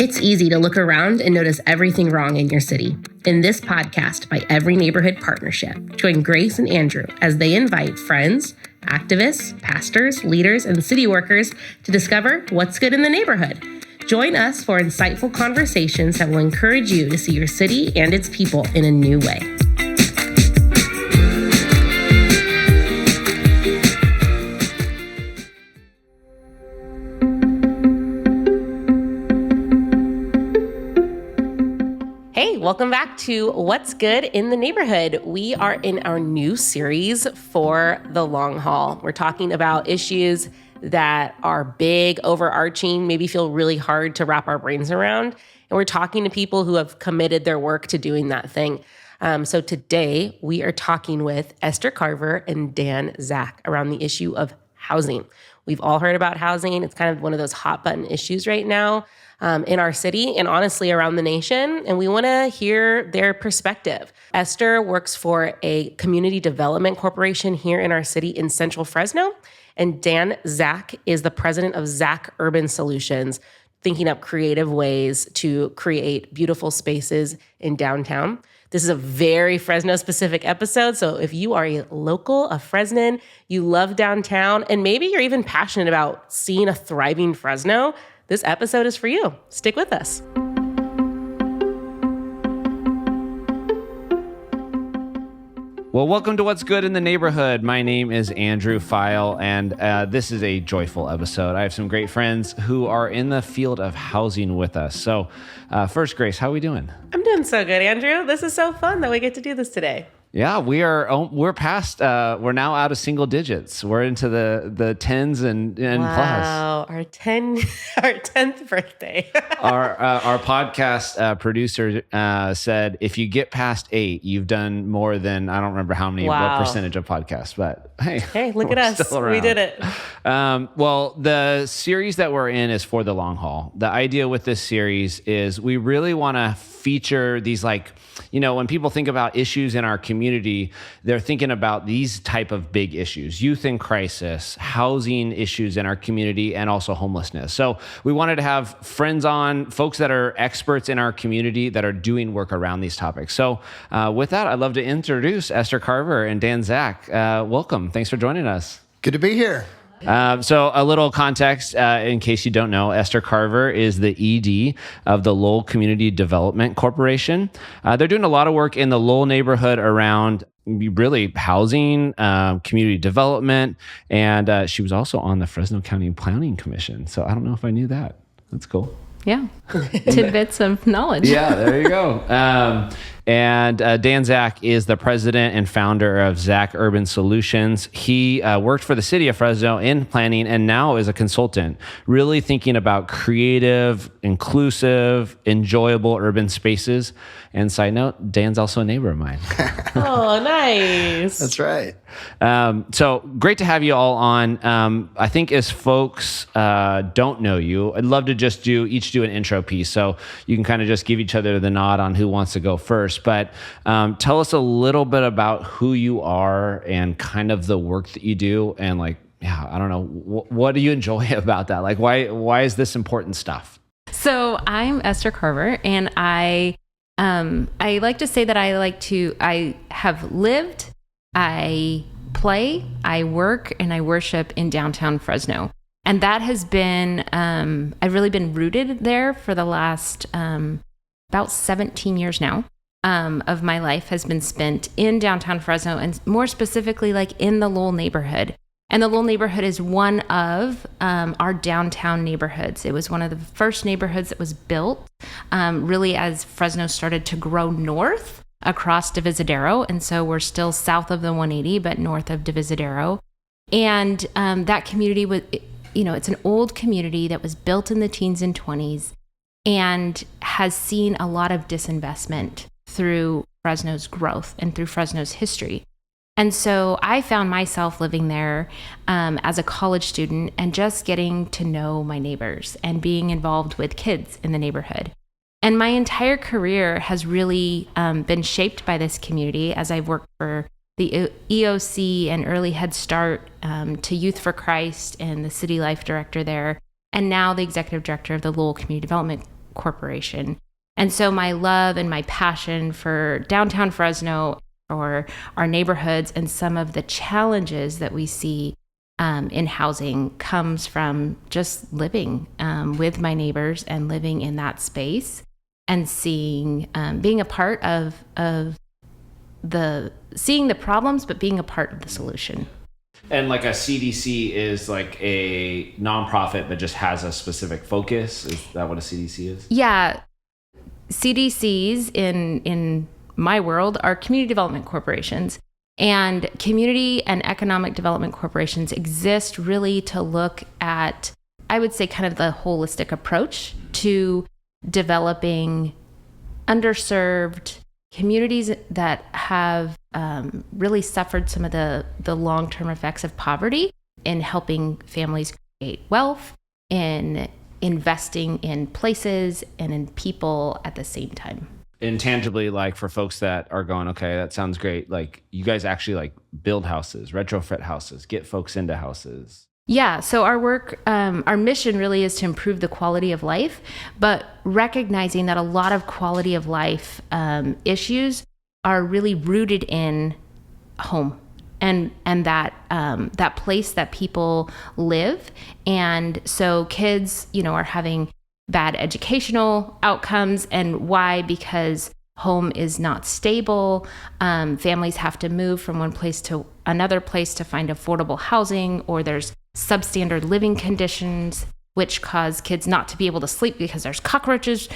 It's easy to look around and notice everything wrong in your city. In this podcast by Every Neighborhood Partnership, join Grace and Andrew as they invite friends, activists, pastors, leaders, and city workers to discover what's good in the neighborhood. Join us for insightful conversations that will encourage you to see your city and its people in a new way. Hey, welcome back to What's Good in the Neighborhood. We are in our new series for the long haul. We're talking about issues that are big, overarching, maybe feel really hard to wrap our brains around. And we're talking to people who have committed their work to doing that thing. So today we are talking with Esther Carver and Zack around the issue of housing. We've all heard about housing. It's kind of one of those hot button issues right now in our city and honestly around the nation. And we want to hear their perspective. Esther works for a community development corporation here in our city in Central Fresno. And Zack is the president of Zack Urban Solutions, thinking up creative ways to create beautiful spaces in downtown. This is a very Fresno-specific episode, so if you are a local, a Fresnan, you love downtown, and maybe you're even passionate about seeing a thriving Fresno, this episode is for you. Stick with us. Well, welcome to What's Good in the Neighborhood. My name is Andrew File, and this is a joyful episode. I have some great friends who are in the field of housing with us. So first, Grace, how are we doing? I'm doing so good, Andrew. This is so fun that we get to do this today. Yeah, we're past, we're now out of single digits. We're into the tens and plus. Wow, our 10th birthday. Our podcast producer said, if you get past 8, you've done more than, I don't remember how many, what percentage of podcasts, but hey, look at us. We did it. Well, the series that we're in is for the long haul. The idea with this series is we really want to feature these, like, when people think about issues in our community, they're thinking about these type of big issues: youth in crisis, housing issues in our community, and also homelessness. So we wanted to have friends on, folks that are experts in our community that are doing work around these topics. So with that, I'd love to introduce Esther Carver and Zack. Welcome. Thanks for joining us. Good to be here. So a little context, in case you don't know, Esther Carver is the ED of the Lowell Community Development Corporation. They're doing a lot of work in the Lowell neighborhood around really housing, community development, and she was also on the Fresno County Planning Commission. So I don't know if I knew that. That's cool. Yeah, tidbits of knowledge. Yeah, there you go. And Zack is the president and founder of Zack Urban Solutions. He worked for the city of Fresno in planning and now is a consultant, really thinking about creative, inclusive, enjoyable urban spaces. And side note, Dan's also a neighbor of mine. Oh, nice. That's right. So great to have you all on. I think as folks don't know you, I'd love to just each do an intro piece. So you can kind of just give each other the nod on who wants to go first. But tell us a little bit about who you are and kind of the work that you do. And I don't know, what do you enjoy about that? Like, why is this important stuff? So I'm Esther Carver, and I like to say that I have lived, I play, I work, and I worship in downtown Fresno. And that has been, I've really been rooted there for the last about 17 years now of my life has been spent in downtown Fresno, and more specifically in the Lowell neighborhood. And the Lowell neighborhood is one of our downtown neighborhoods. It was one of the first neighborhoods that was built really as Fresno started to grow north across Divisadero. And so we're still south of the 180, but north of Divisadero. And that community was, it's an old community that was built in the teens and 20s and has seen a lot of disinvestment through Fresno's growth and through Fresno's history. And so I found myself living there as a college student and just getting to know my neighbors and being involved with kids in the neighborhood. And my entire career has really been shaped by this community as I've worked for the EOC and Early Head Start to Youth for Christ and the city life director there, and now the executive director of the Lowell Community Development corporation. And so my love and my passion for downtown Fresno or our neighborhoods and some of the challenges that we see in housing comes from just living with my neighbors and living in that space and seeing, being a part of seeing the problems, but being a part of the solution. And like a CDC is like a nonprofit that just has a specific focus. Is that what a CDC is? Yeah. CDCs in my world are community development corporations. And community and economic development corporations exist really to look at, I would say, kind of the holistic approach to developing underserved communities that have really suffered some of the long-term effects of poverty, in helping families create wealth, in investing in places and in people at the same time. Intangibly, like for folks that are going, okay, that sounds great. Like you guys actually like build houses, retrofit houses, get folks into houses. Yeah. So our work, our mission really is to improve the quality of life, but recognizing that a lot of quality of life issues are really rooted in home and that place that people live. And so kids, are having bad educational outcomes. And why? Because home is not stable. Families have to move from one place to another place to find affordable housing, or there's substandard living conditions, which cause kids not to be able to sleep because there's cockroaches,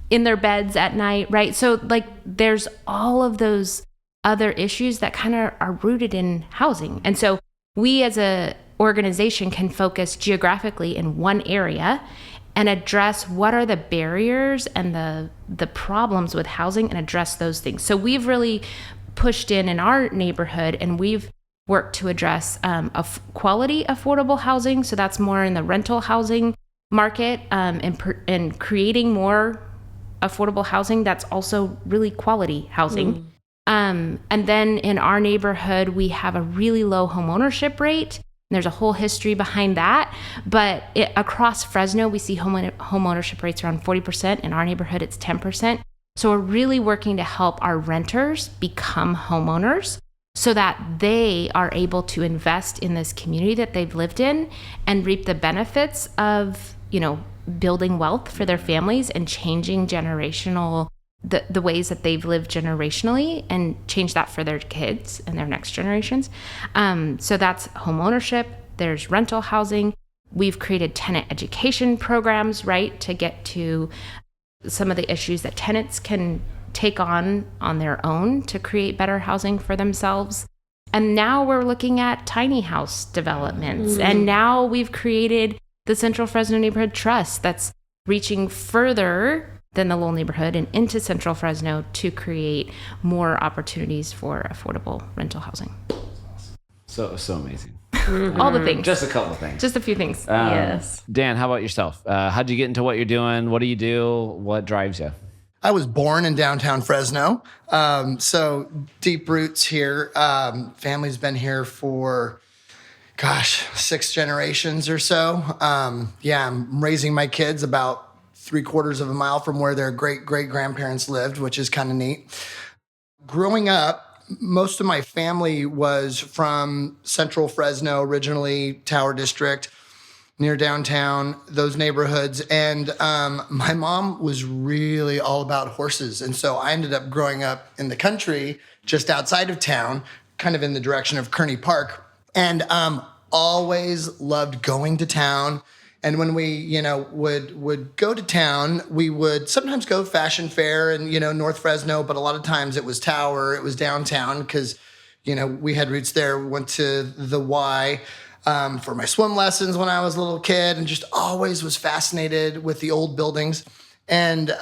in their beds at night, right? So like there's all of those other issues that kind of are rooted in housing. And so we as a organization can focus geographically in one area and address what are the barriers and the problems with housing and address those things. So we've really pushed in our neighborhood, and we've worked to address quality affordable housing. So that's more in the rental housing market, and creating more affordable housing that's also really quality housing. And then in our neighborhood, we have a really low home ownership rate. There's a whole history behind that, but across Fresno, we see home ownership rates around 40%. In our neighborhood, it's 10%. So we're really working to help our renters become homeowners so that they are able to invest in this community that they've lived in and reap the benefits of, building wealth for their families and changing the ways that they've lived generationally, and change that for their kids and their next generations. So that's home ownership. There's rental housing. We've created tenant education programs, right, to get to some of the issues that tenants can take on their own to create better housing for themselves. And now we're looking at tiny house developments. And now we've created the Central Fresno Neighborhood Trust that's reaching further than the Lowell neighborhood and into Central Fresno to create more opportunities for affordable rental housing. So amazing. All the things. Just a couple of things. Just a few things. Yes. Dan, how about yourself? How'd you get into what you're doing? What do you do? What drives you? I was born in downtown Fresno, so deep roots here. Family's been here for, 6 generations or so. I'm raising my kids about 3/4 of a mile from where their great-great-grandparents lived, which is kind of neat. Growing up, most of my family was from Central Fresno, originally Tower District, near downtown, those neighborhoods. And my mom was really all about horses. And so I ended up growing up in the country, just outside of town, kind of in the direction of Kearney Park. And always loved going to town. And when we, would go to town, we would sometimes go fashion fair and, North Fresno, but a lot of times it was Tower, it was downtown because, we had roots there. We went to the Y for my swim lessons when I was a little kid, and just always was fascinated with the old buildings. And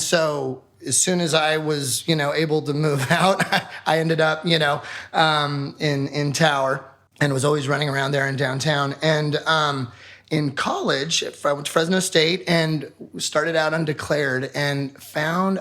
so as soon as I was, able to move out, I ended up, in Tower, and was always running around there in downtown. And in college, I went to Fresno State and started out undeclared, and found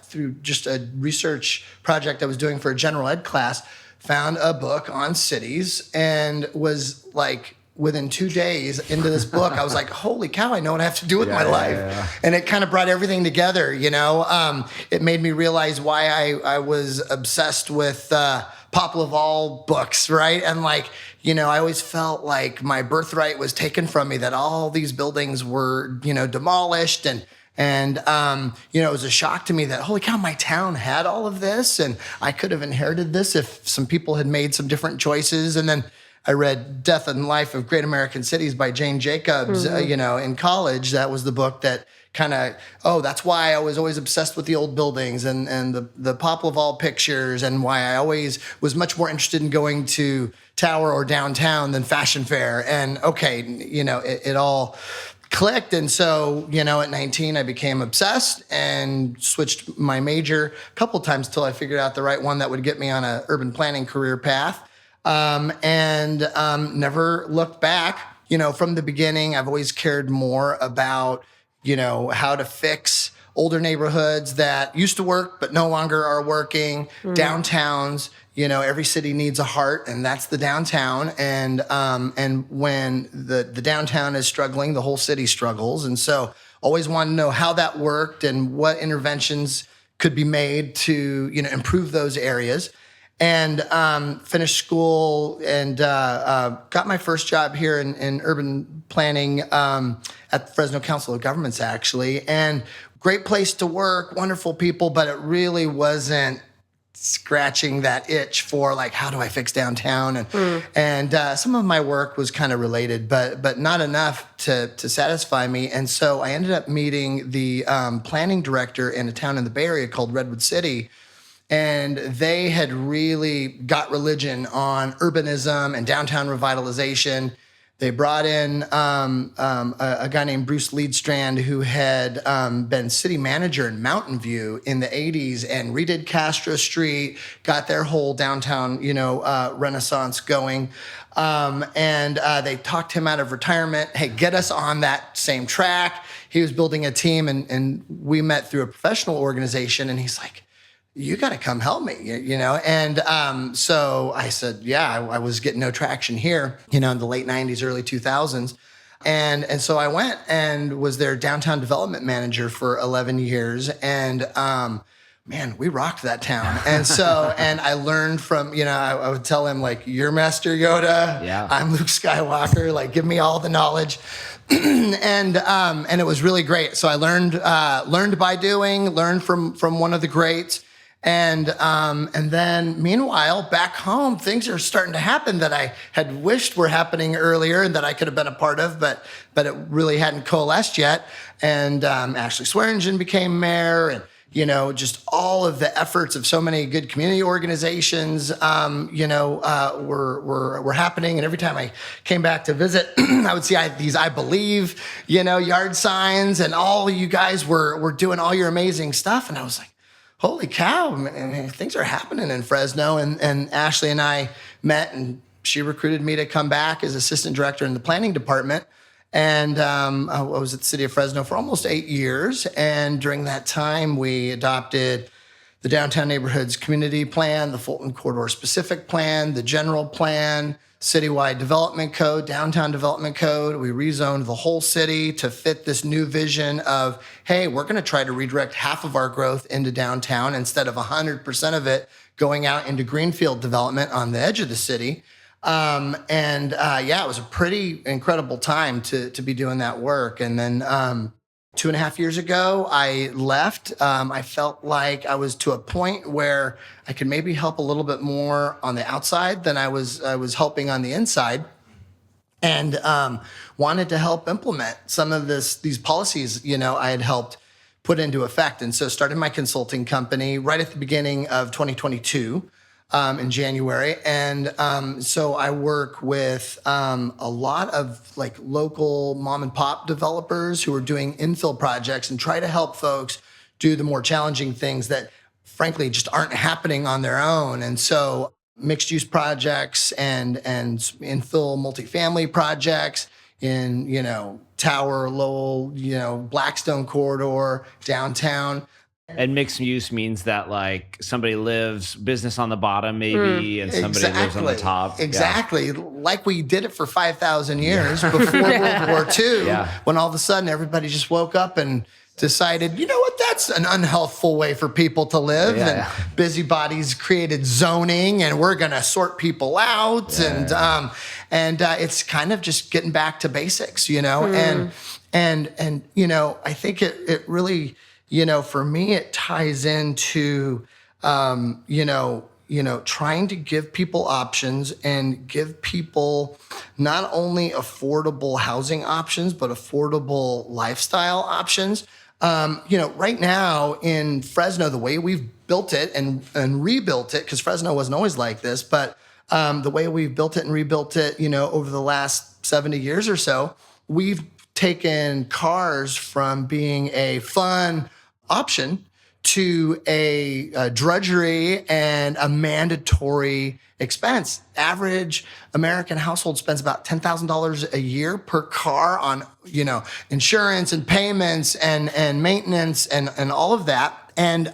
through just a research project I was doing for a general ed class, found a book on cities and was like within 2 days into this book, I was like, holy cow, I know what I have to do with my life. Yeah. And it kind of brought everything together, It made me realize why I was obsessed with Pop Laval books, right? And I always felt like my birthright was taken from me, that all these buildings were, demolished. And it was a shock to me that, holy cow, my town had all of this, and I could have inherited this if some people had made some different choices. And then I read Death and Life of Great American Cities by Jane Jacobs, in college. That was the book that that's why I was always obsessed with the old buildings and the Pop Laval pictures, and why I always was much more interested in going to Tower or downtown than Fashion Fair. And it all clicked. And so, at 19, I became obsessed and switched my major a couple of times till I figured out the right one that would get me on an urban planning career path. Never looked back. From the beginning, I've always cared more about, how to fix older neighborhoods that used to work but no longer are working, downtowns. Every city needs a heart, and that's the downtown. And when the downtown is struggling, the whole city struggles. And so always wanted to know how that worked and what interventions could be made to, improve those areas. And finished school and got my first job here in urban planning at the Fresno Council of Governments, actually. And great place to work, wonderful people, but it really wasn't scratching that itch for how do I fix downtown? And some of my work was kind of related, but not enough to satisfy me. And so I ended up meeting the planning director in a town in the Bay Area called Redwood City. And they had really got religion on urbanism and downtown revitalization. They brought in a guy named Bruce Leadstrand, who had been city manager in Mountain View in the 80s and redid Castro Street, got their whole downtown, renaissance going. And they talked him out of retirement. Hey, get us on that same track. He was building a team, and we met through a professional organization, and he's like, you got to come help me, And so I said, yeah, I was getting no traction here, in the late 90s, early 2000s. And so I went and was their downtown development manager for 11 years. And man, we rocked that town. And so, and I learned from, I would tell him, you're Master Yoda. Yeah. I'm Luke Skywalker. Give me all the knowledge. And it was really great. So I learned by doing, learned from one of the greats. And then meanwhile, back home, things are starting to happen that I had wished were happening earlier and that I could have been a part of, but it really hadn't coalesced yet. And Ashley Swearingen became mayor, and just all of the efforts of so many good community organizations, were happening. And every time I came back to visit, I would see these I Believe, yard signs, and all you guys were doing all your amazing stuff. And I was like, holy cow, man, things are happening in Fresno. And Ashley and I met, and she recruited me to come back as assistant director in the planning department. And I was at the city of Fresno for almost 8 years. And during that time, we adopted the Downtown Neighborhoods Community Plan, the Fulton Corridor Specific Plan, the General Plan, Citywide Development Code, Downtown Development Code. We rezoned the whole city to fit this new vision of, hey, we're going to try to redirect half of our growth into downtown instead of 100% of it going out into greenfield development on the edge of the city. It was a pretty incredible time to be doing that work. And then 2.5 years ago, I left. I felt like I was to a point where I could maybe help a little bit more on the outside than I was helping on the inside, and wanted to help implement some of these policies, I had helped put into effect. And so started my consulting company right at the beginning of 2022. In January. And so I work with a lot of local mom and pop developers who are doing infill projects and try to help folks do the more challenging things that frankly just aren't happening on their own. And so mixed use projects and infill multifamily projects in, Tower, Lowell, Blackstone corridor, downtown. And mixed use means that like somebody lives business on the bottom maybe and somebody lives on the top. Exactly. Like we did it for 5,000 years before World War II, when all of a sudden everybody just woke up and decided, you know what, that's an unhealthful way for people to live. And busybodies created zoning, and we're going to sort people out. And it's kind of just getting back to basics, you know, and, you know, I think it really, you know, for me, it ties into, you know, trying to give people options and give people not only affordable housing options, but affordable lifestyle options. You know, right now in Fresno, the way we've built it and rebuilt it, because Fresno wasn't always like this, but the way we've built it and rebuilt it, you know, over the last 70 years or so, we've taken cars from being a fun option to a drudgery and a mandatory expense. Average American household spends about $10,000 a year per car on, you know, insurance and payments and maintenance and all of that. And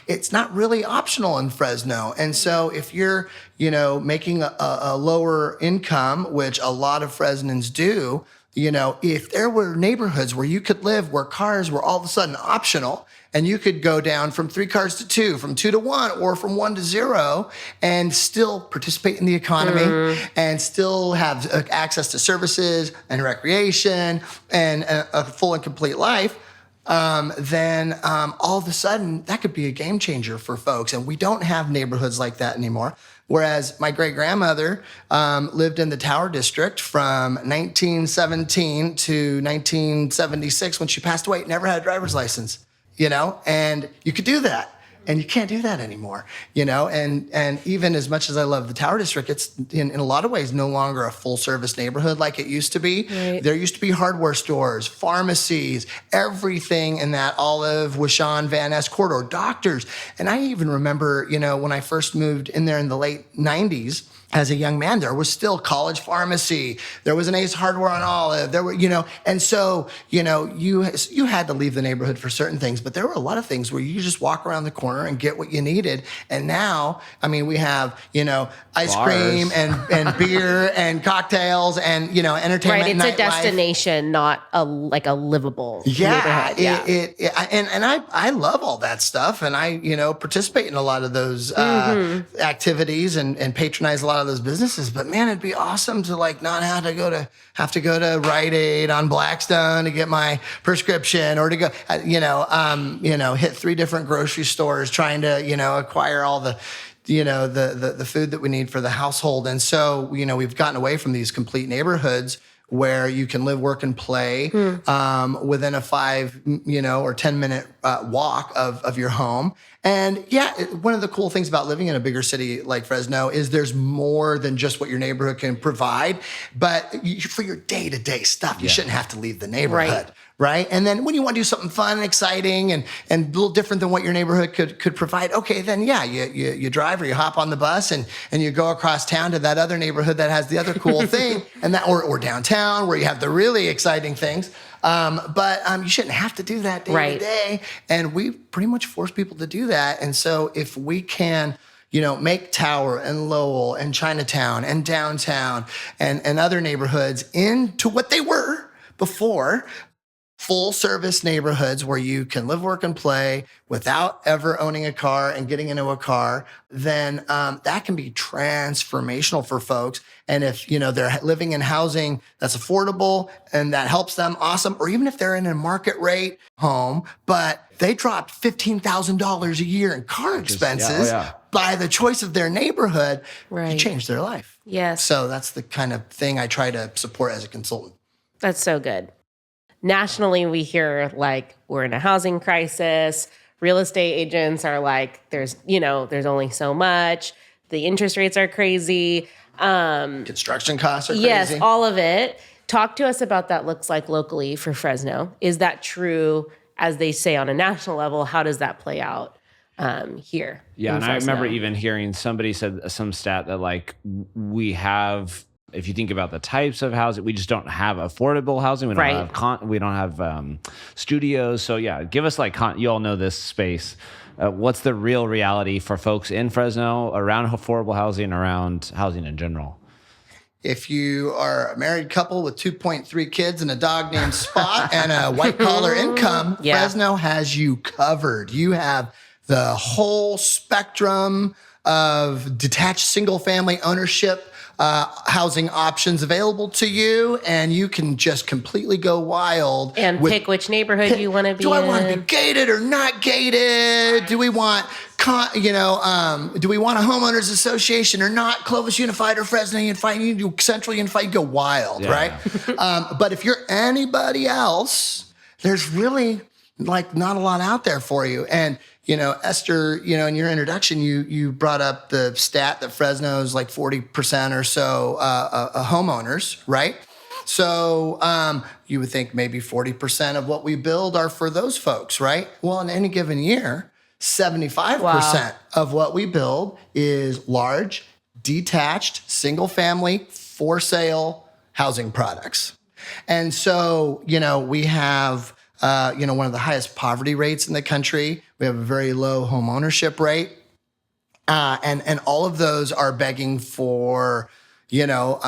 it's not really optional in Fresno. And so if you're, you know, making a lower income, which a lot of Fresnans do, you know, if there were neighborhoods where you could live where cars were all of a sudden optional, and you could go down from 3 cars to 2, from 2 to 1, or from 1 to 0, and still participate in the economy and still have access to services and recreation and a full and complete life, then all of a sudden that could be a game changer for folks. And we don't have neighborhoods like that anymore. Whereas my great-grandmother lived in the Tower District from 1917 to 1976 when she passed away, never had a driver's license, you know, and you could do that. And you can't do that anymore, you know, and even as much as I love the Tower District, it's in a lot of ways no longer a full service neighborhood like it used to be. Right. There used to be hardware stores, pharmacies, everything in that Olive, Wishon, Van Ness corridor, doctors. And I even remember, you know, when I first moved in there in the late 90s, as a young man, there was still College Pharmacy. There was an Ace Hardware on Olive. There were, you know, and so, you know, you had to leave the neighborhood for certain things, but there were a lot of things where you just walk around the corner and get what you needed. And now, I mean, we have, you know, ice cream and beer and cocktails and, you know, entertainment. Right, it's a destination, not a livable neighborhood. And I love all that stuff, and I, you know, participate in a lot of those activities and patronize a lot of those businesses. But man, it'd be awesome to like not have to go to Rite Aid on Blackstone to get my prescription, or to go, hit 3 different grocery stores trying to, you know, acquire all the, you know, the food that we need for the household. And so, you know, we've gotten away from these complete neighborhoods where you can live, work, and play within a 5, you know, or 10-minute walk of your home. And yeah, one of the cool things about living in a bigger city like Fresno is there's more than just what your neighborhood can provide. But for your day-to-day stuff, you shouldn't have to leave the neighborhood. Right. And then when you want to do something fun and exciting and a little different than what your neighborhood could provide, okay, then yeah, you drive or you hop on the bus and you go across town to that other neighborhood that has the other cool thing, and that or downtown where you have the really exciting things. But you shouldn't have to do that day to day. And we pretty much force people to do that. And so if we can, you know, make Tower and Lowell and Chinatown and downtown and other neighborhoods into what they were before, full service neighborhoods where you can live, work, and play without ever owning a car and getting into a car, then that can be transformational for folks. And if, you know, they're living in housing that's affordable and that helps them, awesome. Or even if they're in a market rate home, but they dropped $15,000 a year in car expenses by the choice of their neighborhood, you change their life. Yes. So that's the kind of thing I try to support as a consultant. That's so good. Nationally, we hear like we're in a housing crisis. Real estate agents are like, there's only so much. The interest rates are crazy. Construction costs are crazy. Yes, all of it. Talk to us about that looks like locally for Fresno. Is that true, as they say on a national level? How does that play out here? Yeah, and Fresno? I remember even hearing somebody said some stat that like we have if you think about the types of housing, we just don't have affordable housing. We don't have studios. So yeah, give us like you all know this space. What's the real reality for folks in Fresno around affordable housing, around housing in general? If you are a married couple with 2.3 kids and a dog named Spot and a white collar income, Fresno has you covered. You have the whole spectrum of detached single family ownership housing options available to you, and you can just completely go wild and pick which neighborhood you want to be in. Do I want to be gated or not gated? Do we want do we want a homeowners association or not? Clovis Unified or Fresno Unified? You do Central Unified, you go wild, right? But if you're anybody else, there's really like not a lot out there for you. And Esther, in your introduction, you brought up the stat that Fresno is like 40% or so homeowners, right? So you would think maybe 40% of what we build are for those folks, right? Well, in any given year, 75% of what we build is large, detached, single family, for sale housing products. And so, we have one of the highest poverty rates in the country. We have a very low home ownership rate. And all of those are begging for, low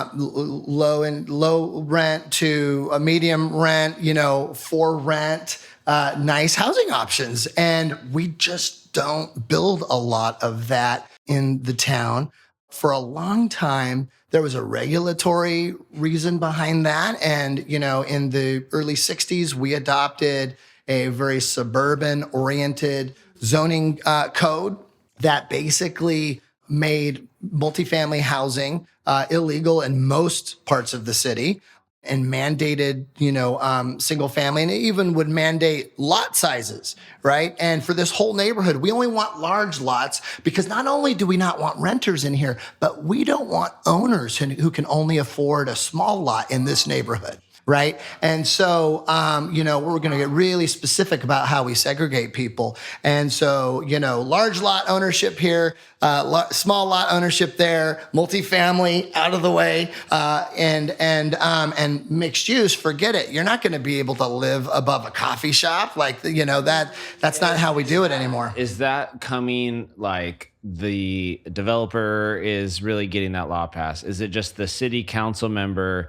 rent to a medium rent, for rent, nice housing options. And we just don't build a lot of that in the town. For a long time, there was a regulatory reason behind that. And, in the early 60s, we adopted a very suburban-oriented zoning code that basically made multifamily housing illegal in most parts of the city and mandated, single family, and it even would mandate lot sizes, right? And for this whole neighborhood, we only want large lots because not only do we not want renters in here, but we don't want owners who can only afford a small lot in this neighborhood. Right. And so, we're going to get really specific about how we segregate people. And so, large lot ownership here, small lot ownership there, multifamily out of the way, and mixed use. Forget it. You're not going to be able to live above a coffee shop. Like, that's not how we do it anymore. Is that coming like the developer is really getting that law passed? Is it just the city council member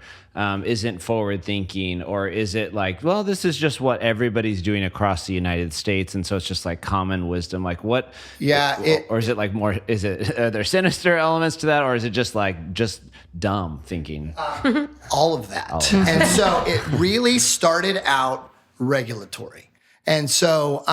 isn't forward thinking, or is it like, well, this is just what everybody's doing across the United States, and so it's just like common wisdom? Like what? Yeah. Or is it like more? Are there sinister elements to that, or is it just dumb thinking? All of that. And so it really started out regulatory. And so,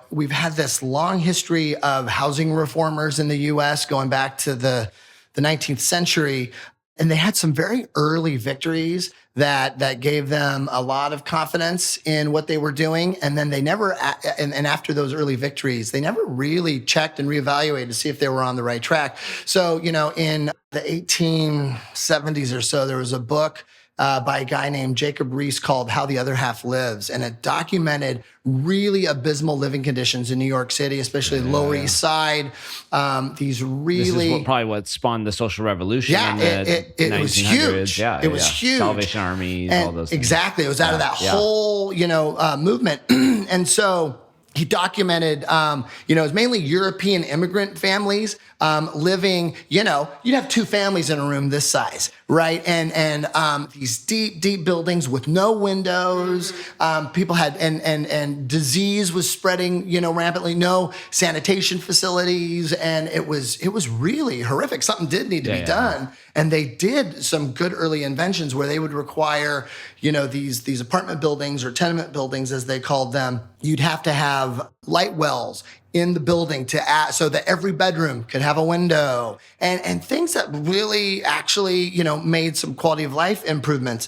we've had this long history of housing reformers in the U.S. going back to the 19th century. And they had some very early victories that gave them a lot of confidence in what they were doing. And then they never, and after those early victories, they never really checked and reevaluated to see if they were on the right track. So, in the 1870s or so, there was a book by a guy named Jacob Riis called How the Other Half Lives. And it documented really abysmal living conditions in New York City, especially the Lower East Side. These really... This is probably what spawned the social revolution. Yeah, it was huge. Yeah, it was huge. Salvation Armies, all those things. Exactly. It was out of that whole, movement. And so he documented, it was mainly European immigrant families living, you'd have two families in a room this size, right? And these deep buildings with no windows. People had, and disease was spreading, rampantly, no sanitation facilities. And it was really horrific. Something did need to be done. And they did some good early inventions where they would require, these apartment buildings or tenement buildings, as they called them. You'd have to have light wells in the building so that every bedroom could have a window, and things that really actually, made some quality of life improvements.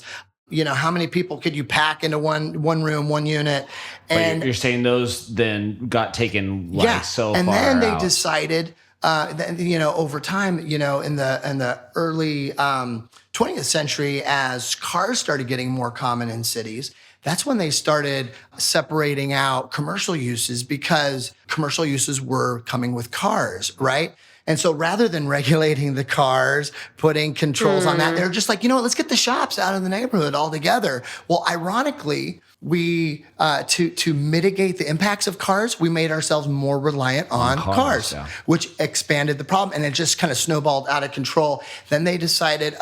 How many people could you pack into one room, one unit? And but you're saying those then got taken so and far then they out. Decided, over time, in the early 20th century, as cars started getting more common in cities, that's when they started separating out commercial uses, because commercial uses were coming with cars, right? And so rather than regulating the cars, putting controls on that, they're just like, let's get the shops out of the neighborhood altogether. Well, ironically, we to mitigate the impacts of cars, we made ourselves more reliant on cars, which expanded the problem, and it just kind of snowballed out of control. Then they decided,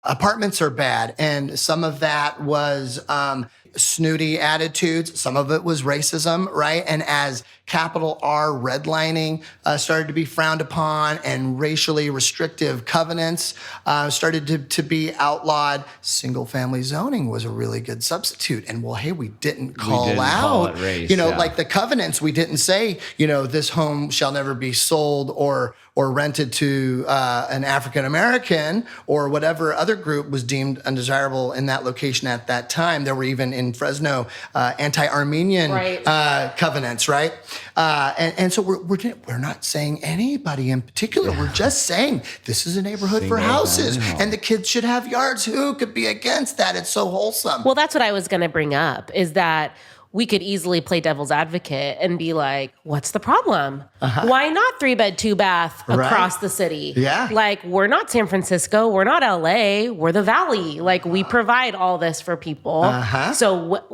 apartments are bad, and some of that was snooty attitudes. Some of it was racism, right? And as capital R redlining started to be frowned upon, and racially restrictive covenants started to be outlawed, single family zoning was a really good substitute. And we didn't call out race, like the covenants. We didn't say, this home shall never be sold or rented to an African American or whatever other group was deemed undesirable in that location at that time. There were even in Fresno anti-Armenian covenants, right? And so we're not saying anybody in particular. We're just saying this is a neighborhood for houses, and the kids should have yards. Who could be against that? It's so wholesome. Well, that's what I was going to bring up, is that we could easily play devil's advocate and be like, what's the problem? Why not 3-bed, 2-bath across the city? Yeah. Like, we're not San Francisco. We're not LA. We're the Valley. Like, we provide all this for people. So,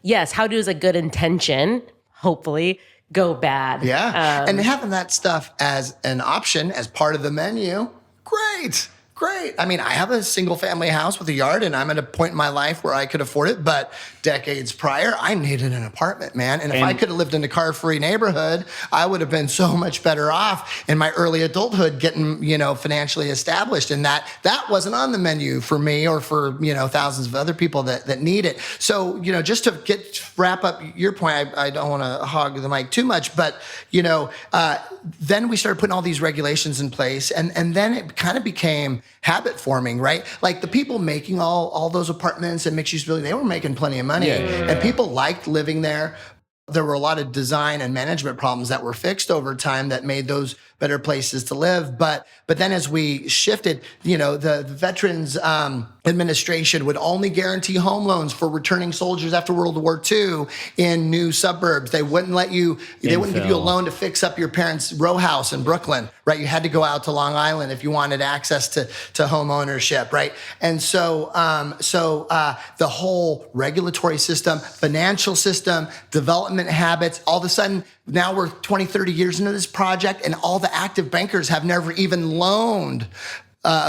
yes, how does a good intention, hopefully, go bad? Yeah. And having that stuff as an option, as part of the menu, great. I mean, I have a single family house with a yard, and I'm at a point in my life where I could afford it. But decades prior, I needed an apartment, man. And if I could have lived in a car-free neighborhood, I would have been so much better off in my early adulthood getting, financially established. And that wasn't on the menu for me or for, thousands of other people that need it. So, just to wrap up your point, I don't want to hog the mic too much, but, then we started putting all these regulations in place, and then it kind of became habit forming, right? Like the people making all those apartments and mixed use buildings, they were making plenty of money, and people liked living there. There were a lot of design and management problems that were fixed over time that made those better places to live. But then as we shifted, the Veterans Administration would only guarantee home loans for returning soldiers after World War II in new suburbs. They wouldn't they wouldn't give you a loan to fix up your parents' row house in Brooklyn, right? You had to go out to Long Island if you wanted access to home ownership, right? And so the whole regulatory system, financial system, development habits, all of a sudden, now we're 20, 30 years into this project, and all the active bankers have never even loaned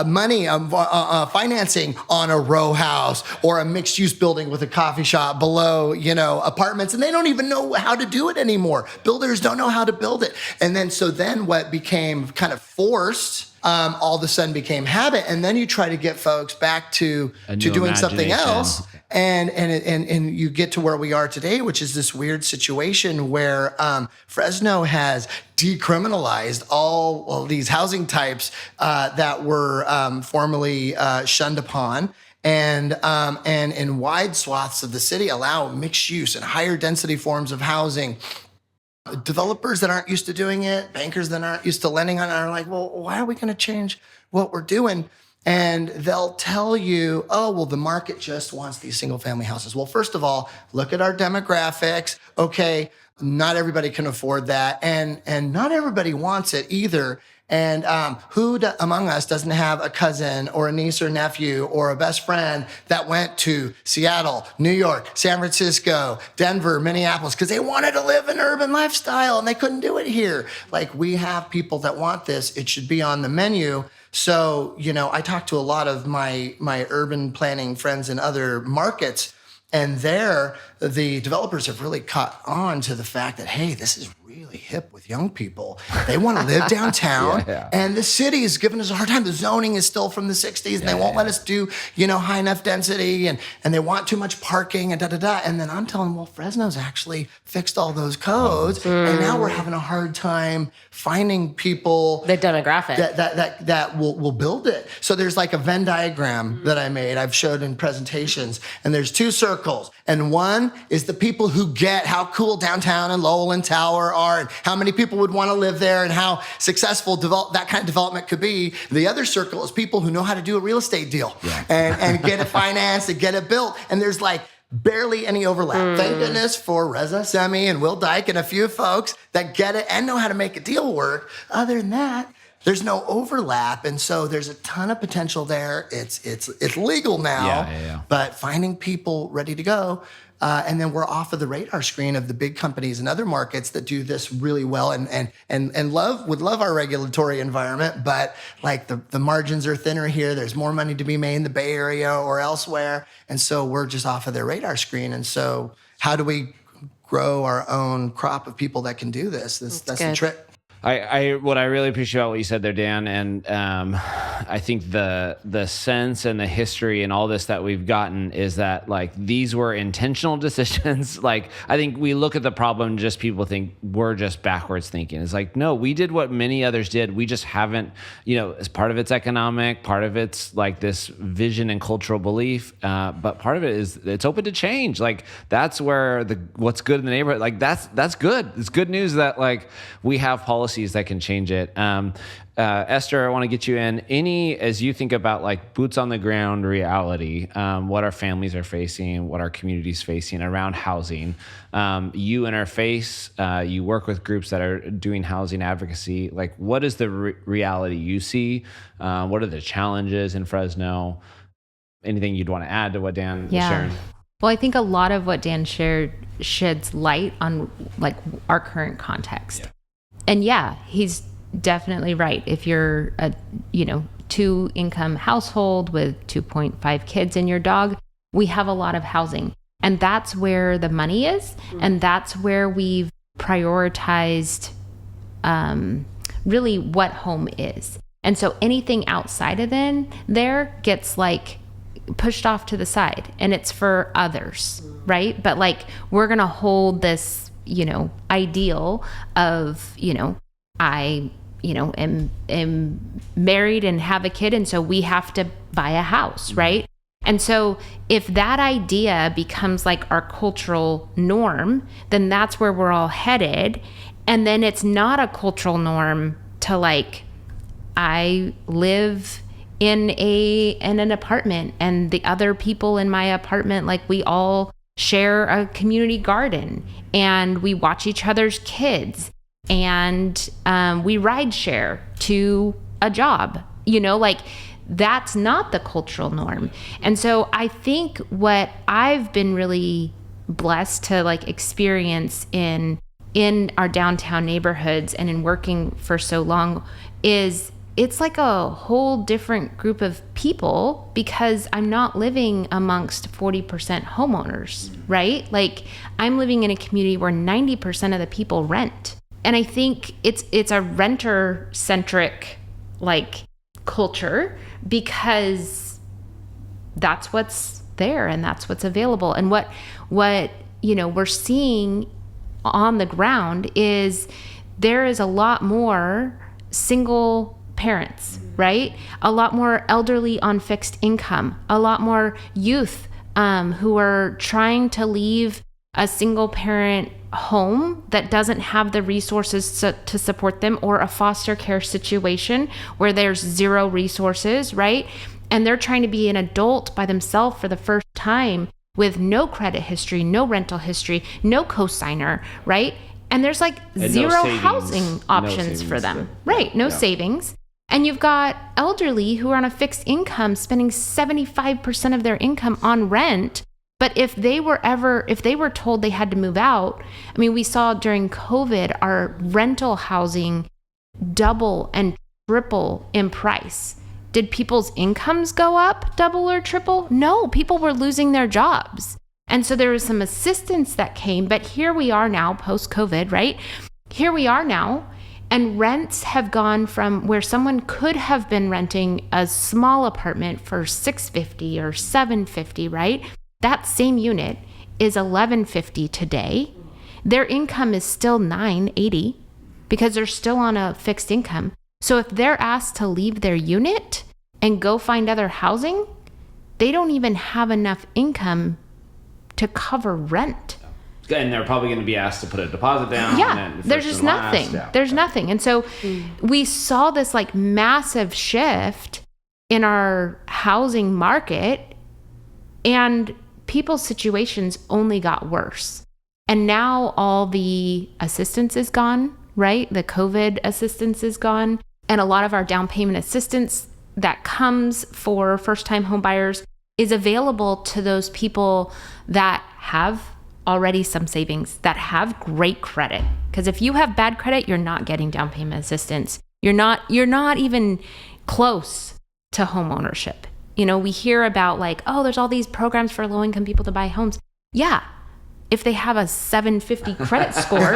money, financing on a row house or a mixed use building with a coffee shop below, apartments. And they don't even know how to do it anymore. Builders don't know how to build it. And then what became kind of forced, all of a sudden became habit. And then you try to get folks back to doing something else. And you get to where we are today, which is this weird situation where Fresno has decriminalized all these housing types that were formerly shunned upon, and in wide swaths of the city allow mixed use and higher density forms of housing. Developers that aren't used to doing it, bankers that aren't used to lending on it are like, well, why are we going to change what we're doing? And they'll tell you, the market just wants these single family houses. Well, first of all, look at our demographics. Okay, not everybody can afford that. And not everybody wants it either. And who among us doesn't have a cousin or a niece or nephew or a best friend that went to Seattle, New York, San Francisco, Denver, Minneapolis, because they wanted to live an urban lifestyle and they couldn't do it here? Like, we have people that want this. It should be on the menu. So, I talk to a lot of my urban planning friends in other markets, and there the developers have really caught on to the fact that, hey, this is really hip with young people. They want to live downtown, and the city is giving us a hard time. The zoning is still from the 60s, and they won't let us do, high enough density, and they want too much parking and da-da-da. And then I'm telling them, well, Fresno's actually fixed all those codes, and now we're having a hard time finding people. The demographic. That will build it. So there's like a Venn diagram that I made, I've showed in presentations, and there's two circles. And one is the people who get how cool downtown and Lowell and Tower are, and how many people would want to live there, and how successful that kind of development could be. The other circle is people who know how to do a real estate deal and get it financed and get it built. And there's like barely any overlap. Thank goodness for Reza Semi and Will Dyke and a few folks that get it and know how to make a deal work. Other than that, there's no overlap. And so there's a ton of potential there. It's legal now, but finding people ready to go. And then we're off of the radar screen of the big companies and other markets that do this really well and would love our regulatory environment, but like the margins are thinner here. There's more money to be made in the Bay Area or elsewhere. And so we're just off of their radar screen. And so how do we grow our own crop of people that can do this? That's the trick. What I really appreciate about what you said there, Dan, and I think the sense and the history and all this that we've gotten is that like these were intentional decisions. Like I think we look at the problem and just people think we're just backwards thinking. It's like, no, we did what many others did. We just haven't, as part of it's economic, part of it's like this vision and cultural belief, but part of it is it's open to change. Like that's where what's good in the neighborhood, like that's good. It's good news that like we have policies that can change it. Esther, I want to get you in. As you think about like boots on the ground reality, what our families are facing, what our communities facing around housing. You interface, you work with groups that are doing housing advocacy. Like what is the reality you see? What are the challenges in Fresno? Anything you'd want to add to what Dan was sharing? Well, I think a lot of what Dan shared sheds light on like our current context. Yeah. And he's definitely right. If you're a, 2-income household with 2.5 kids and your dog, we have a lot of housing. And that's where the money is. And that's where we've prioritized really what home is. And so anything outside of there gets like pushed off to the side and it's for others, right? But like we're going to hold this ideal of, I, am married and have a kid. And so we have to buy a house. Right. And so if that idea becomes like our cultural norm, then that's where we're all headed. And then it's not a cultural norm to like, I live in an apartment and the other people in my apartment, like we all share a community garden and we watch each other's kids and we ride share to a job, like that's not the cultural norm. And so I think what I've been really blessed to like experience in our downtown neighborhoods and in working for so long is it's like a whole different group of people because I'm not living amongst 40% homeowners, right? Like I'm living in a community where 90% of the people rent. And I think it's a renter-centric like culture because that's what's there and that's what's available. And what we're seeing on the ground is there is a lot more single parents, right? A lot more elderly on fixed income, a lot more youth who are trying to leave a single parent home that doesn't have the resources to support them, or a foster care situation where there's zero resources, right? And they're trying to be an adult by themselves for the first time with no credit history, no rental history, no cosigner, right? And there's like zero housing options for them, right? No savings. And you've got elderly who are on a fixed income spending 75% of their income on rent. But if they were told they had to move out, I mean, we saw during COVID, our rental housing double and triple in price. Did people's incomes go up double or triple? No, people were losing their jobs. And so there was some assistance that came, but here we are now post-COVID, right? Here we are now. And rents have gone from where someone could have been renting a small apartment for $650 or $750, right? That same unit is $1,150 today. Their income is still $980 because they're still on a fixed income. So if they're asked to leave their unit and go find other housing, they don't even have enough income to cover rent. And they're probably going to be asked to put a deposit down. Yeah, there's just nothing. There's nothing. And so we saw this like massive shift in our housing market, and people's situations only got worse. And now all the assistance is gone, right? The COVID assistance is gone. and a lot of our down payment assistance that comes for first-time home buyers is available to those people that have already some savings, that have great credit. Because if you have bad credit, you're not getting down payment assistance. You're not even close to home ownership. You know, we hear about like, oh, there's all these programs for low-income people to buy homes. Yeah, if they have a 750 credit score,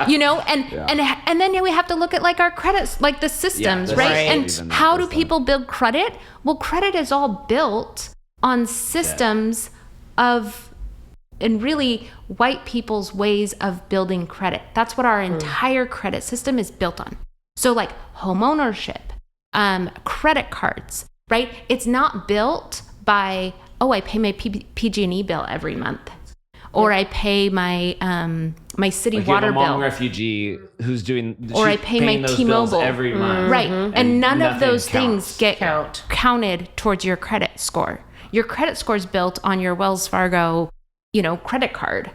you know, and then we have to look at like our credits, like the systems, right? And how do people build credit? Well, credit is all built on systems of, and really white people's ways of building credit. That's what our entire credit system is built on. So like home ownership, credit cards, right? It's not built by, oh, I pay my PG&E bill every month, or I pay my my city like water you have a Hmong bill, refugee who's doing, or I pay my T-Mobile every month, right? And none of those things get Count. counted towards your credit score. Your credit score is built on your Wells Fargo, you know, credit card.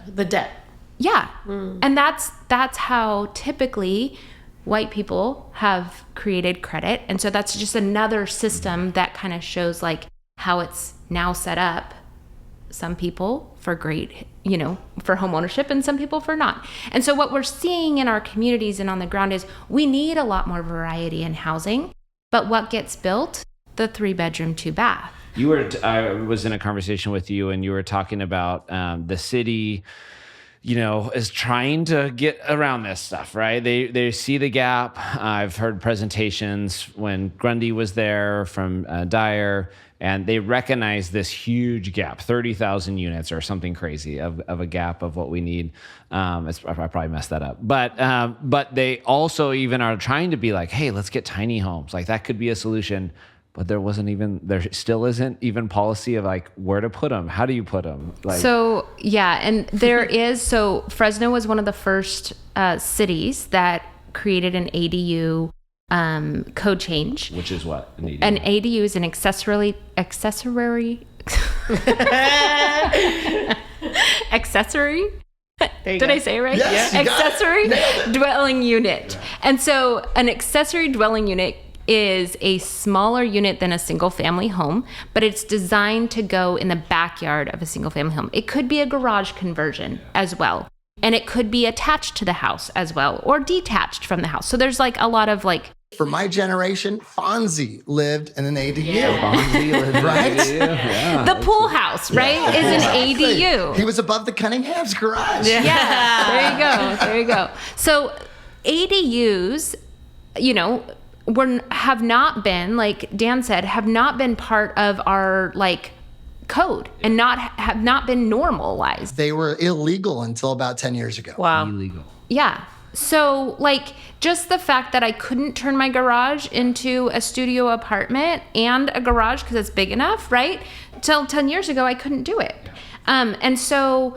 The debt. Yeah, and that's how typically white people have created credit. And so that's just another system that kind of shows like how it's now set up. Some people for great, you know, for home ownership, and some people for not. And so what we're seeing in our communities and on the ground is we need a lot more variety in housing. But what gets built? The 3-bedroom, 2-bath. I was in a conversation with you, and you were talking about the city, you know, is trying to get around this stuff, right? They see the gap. I've heard presentations when Grundy was there from Dyer, and they recognize this huge gap, 30,000 units or something crazy of a gap of what we need. I probably messed that up. But they also even are trying to be like, hey, let's get tiny homes. Like that could be a solution. But there still isn't even policy of like where to put them. How do you put them? Like, so yeah, and there is. So Fresno was one of the first cities that created an ADU code change. Which is what an ADU. An ADU is an accessory. Did I say it right? Yes, yeah. Accessory dwelling unit. Yeah. And so an accessory dwelling unit is a smaller unit than a single family home, but it's designed to go in the backyard of a single family home. It could be a garage conversion as well. And it could be attached to the house as well, or detached from the house. So there's like a lot of like. For my generation, Fonzie lived in an ADU. Yeah, Fonzie lived in right? an ADU. Yeah. The pool house, right, is an ADU. He was above the Cunningham's garage. Yeah, there you go. So ADUs, you know, have not been, like Dan said, have not been part of our like code and have not been normalized. They were illegal until about 10 years ago. Wow. Illegal. Yeah. So like just the fact that I couldn't turn my garage into a studio apartment and a garage because it's big enough, right? Till 10 years ago, I couldn't do it. And so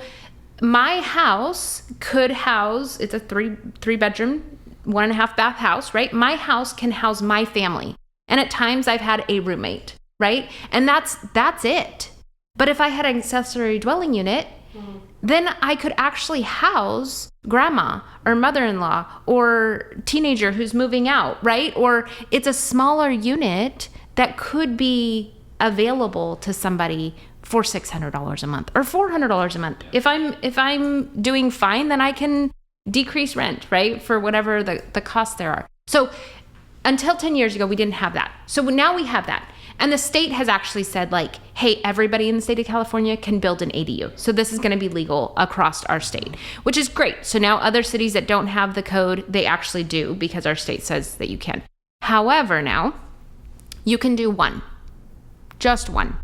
my house could house, it's a three bedroom, 1.5 bath house, right? My house can house my family. And at times I've had a roommate, right? And that's it. But if I had an accessory dwelling unit, then I could actually house grandma or mother-in-law or teenager who's moving out, right? Or it's a smaller unit that could be available to somebody for $600 a month or $400 a month. If I'm doing fine, then I can decrease rent, right? For whatever the costs there are. So until 10 years ago, we didn't have that. So now we have that. And the state has actually said like, hey, everybody in the state of California can build an ADU. So this is going to be legal across our state, which is great. So now other cities that don't have the code, they actually do because our state says that you can. However, now you can do one, just one.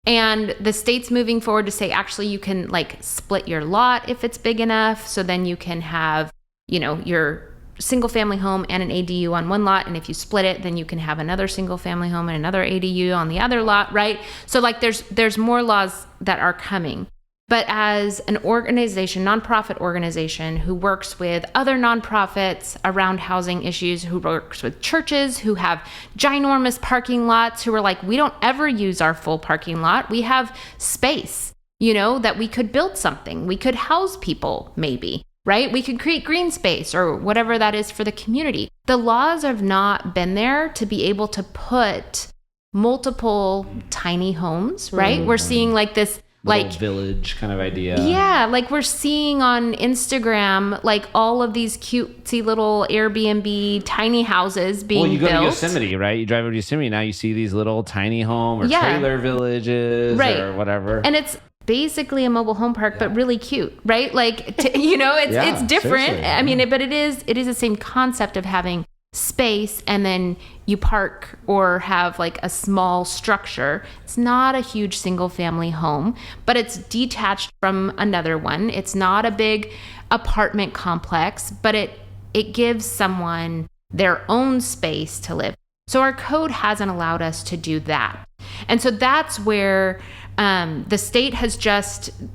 And the state's moving forward to say, actually, you can like split your lot if it's big enough. So then you can have, you know, your single family home and an ADU on one lot. And if you split it, then you can have another single family home and another ADU on the other lot, right? So like there's more laws that are coming. But as an organization, nonprofit organization who works with other nonprofits around housing issues, who works with churches who have ginormous parking lots, who are like, we don't ever use our full parking lot. We have space, you know, that we could build something. We could house people maybe, right? We could create green space or whatever that is for the community. The laws have not been there to be able to put multiple tiny homes, right? We're seeing like this Little village kind of idea. Yeah, like we're seeing on Instagram, like all of these cutesy little Airbnb tiny houses being built. Well, you go to Yosemite, right? You drive over to Yosemite, now you see these little tiny home or trailer villages or whatever. And it's basically a mobile home park, but really cute, right? Like, it's different. Seriously. I mean, but it is the same concept of having space and then you park or have like a small structure. It's not a huge single family home, but it's detached from another one. It's not a big apartment complex, but it gives someone their own space to live. So our code hasn't allowed us to do that. And so that's where the state has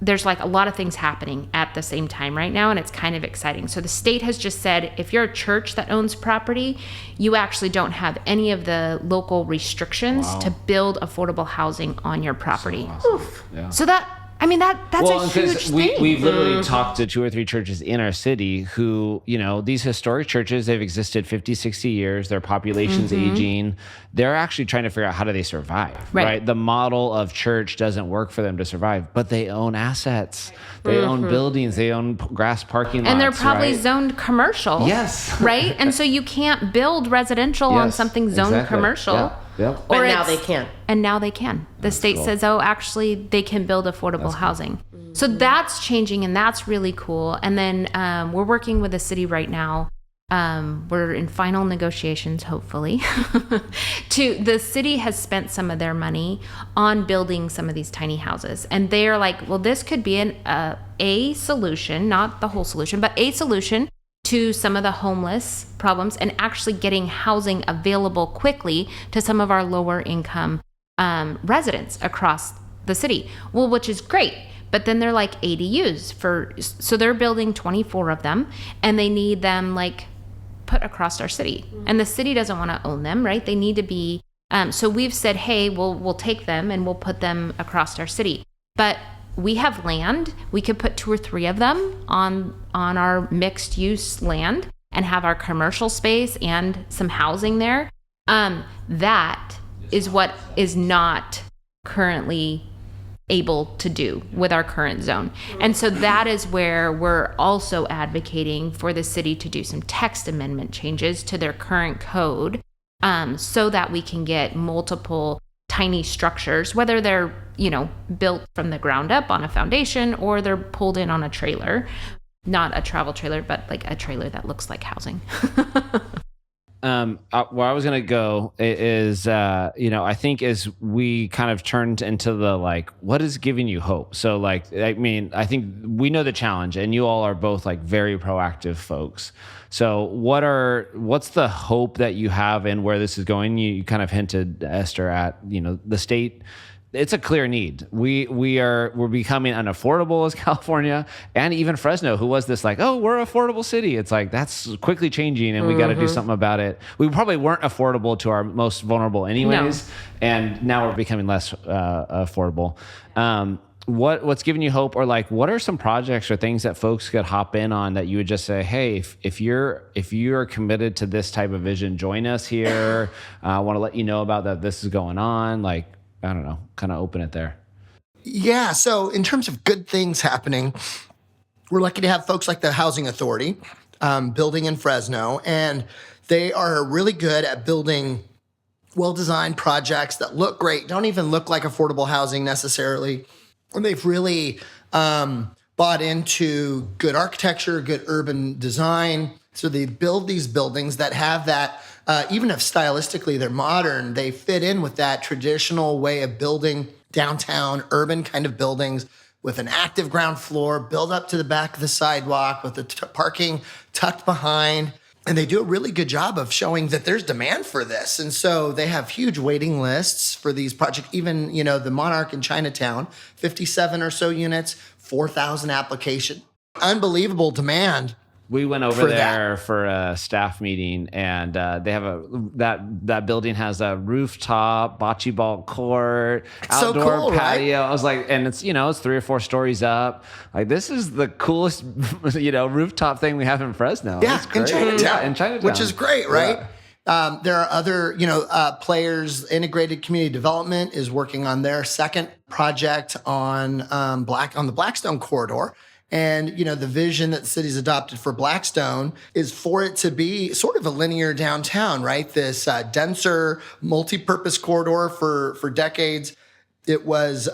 there's like a lot of things happening at the same time right now, and it's kind of exciting. So the state has just said, if you're a church that owns property, you actually don't have any of the local restrictions to build affordable housing on your property. So awesome. Yeah. So that's a huge thing. We've literally talked to 2 or 3 churches in our city who, these historic churches, they've existed 50, 60 years. Their population's aging. They're actually trying to figure out how do they survive, right? The model of church doesn't work for them to survive, but they own assets. They own buildings. They own grass parking lots. And they're probably zoned commercial. Yes. Right? And so you can't build residential on something zoned commercial. Yeah. Yep. But now they can. And now they can. The state says, actually, they can build affordable housing. So that's changing, and that's really cool. And then we're working with the city right now. We're in final negotiations, hopefully. The city has spent some of their money on building some of these tiny houses. And they're like, well, this could be a solution, not the whole solution, but a solution to some of the homeless problems and actually getting housing available quickly to some of our lower income residents across the city. Well, which is great. But then they're like ADUs so they're building 24 of them, and they need them like put across our city. And the city doesn't want to own them, right? They need to be, so we've said, hey, we'll take them and we'll put them across our city. But we have land. We could put 2 or 3 of them on our mixed use land and have our commercial space and some housing there. That is what is not currently able to do with our current zone. And so that is where we're also advocating for the city to do some text amendment changes to their current code, so that we can get multiple tiny structures, whether they're, built from the ground up on a foundation or they're pulled in on a trailer, not a travel trailer, but like a trailer that looks like housing. Where I was going to go is, I think as we kind of turned into the, like, what is giving you hope? So like, I think we know the challenge, and you all are both like very proactive folks. So what's the hope that you have in where this is going? You kind of hinted, Esther, at, the state. It's a clear need. We're becoming unaffordable as California, and even Fresno, who was this like, oh, we're an affordable city. It's like, that's quickly changing, and we got to do something about it. We probably weren't affordable to our most vulnerable anyways, and now we're becoming less affordable. What's giving you hope, or like, what are some projects or things that folks could hop in on that you would just say, hey, if you're committed to this type of vision, join us here. I want to let you know about that. This is going on. Like, I don't know, kind of open it there. Yeah. So in terms of good things happening, we're lucky to have folks like the Housing Authority building in Fresno, and they are really good at building well-designed projects that look great, don't even look like affordable housing necessarily. And they've really bought into good architecture, good urban design. So they build these buildings that have that, even if stylistically they're modern, they fit in with that traditional way of building downtown urban kind of buildings with an active ground floor, build up to the back of the sidewalk with the parking tucked behind. And they do a really good job of showing that there's demand for this. And so they have huge waiting lists for these projects. Even, the Monarch in Chinatown, 57 or so units, 4,000 applications. Unbelievable demand. We went over for there for a staff meeting, and they have that building has a rooftop bocce ball court, so outdoor cool, right? patio. I was like, and it's it's 3 or 4 stories up. Like, this is the coolest rooftop thing we have in Fresno. Yeah, It's great. in Chinatown, Yeah, in Chinatown, which is great, right? Yeah. There are other, players. Integrated Community Development is working on their second project on the Blackstone corridor. And, the vision that the city's adopted for Blackstone is for it to be sort of a linear downtown, right? This denser, multi-purpose corridor for decades. It was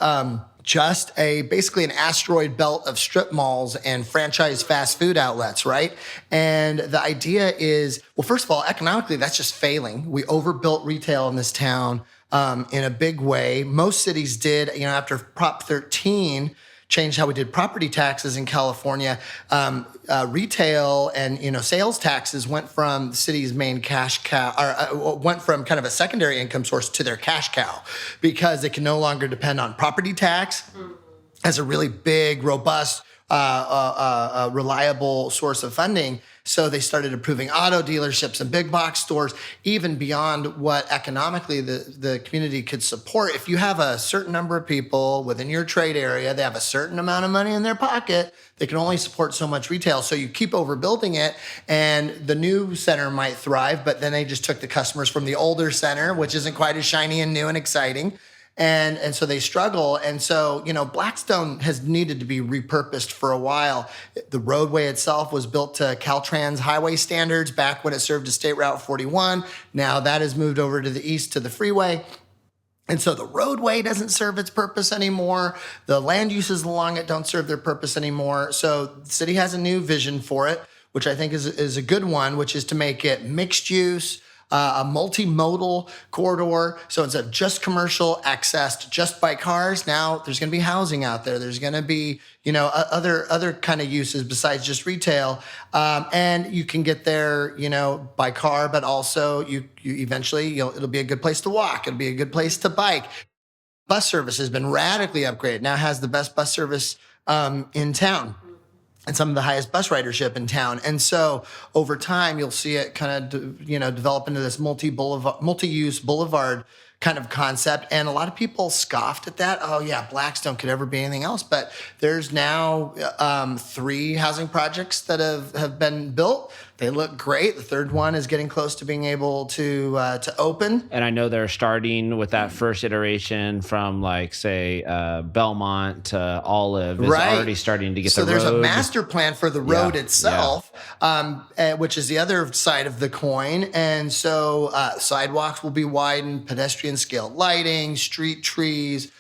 just basically an asteroid belt of strip malls and franchise fast food outlets, right? And the idea is, well, first of all, economically, that's just failing. We overbuilt retail in this town in a big way. Most cities did, after Prop 13 changed how we did property taxes in California. Retail and sales taxes went from the city's main cash cow, or went from kind of a secondary income source to their cash cow, because they can no longer depend on property tax as a really big, robust, reliable source of funding. So they started approving auto dealerships and big box stores, even beyond what economically the community could support. If you have a certain number of people within your trade area, they have a certain amount of money in their pocket, they can only support so much retail. So you keep overbuilding it, and the new center might thrive, but then they just took the customers from the older center, which isn't quite as shiny and new and exciting. And so they struggle. And so, Blackstone has needed to be repurposed for a while. The roadway itself was built to Caltrans highway standards back when it served as State Route 41. Now that has moved over to the east to the freeway. And so the roadway doesn't serve its purpose anymore. The land uses along it don't serve their purpose anymore. So the city has a new vision for it, which I think is a good one, which is to make it mixed use, a multimodal corridor. So instead of just commercial accessed just by cars, now there's going to be housing out there. There's going to be, other kind of uses besides just retail. And you can get there, by car, but also you eventually, it'll be a good place to walk. It'll be a good place to bike. Bus service has been radically upgraded. Now has the best bus service in town, and some of the highest bus ridership in town. And so over time, you'll see it kind of, develop into this multi-use boulevard kind of concept. And a lot of people scoffed at that. Oh yeah, Blackstone could ever be anything else. But there's now 3 housing projects that have been built. They look great. The third one is getting close to being able to open. And I know they're starting with that first iteration from, like, say, Belmont to Olive is already starting to get the road. So there's a master plan for the road itself, which is the other side of the coin. And so sidewalks will be widened, pedestrian scale lighting, street trees,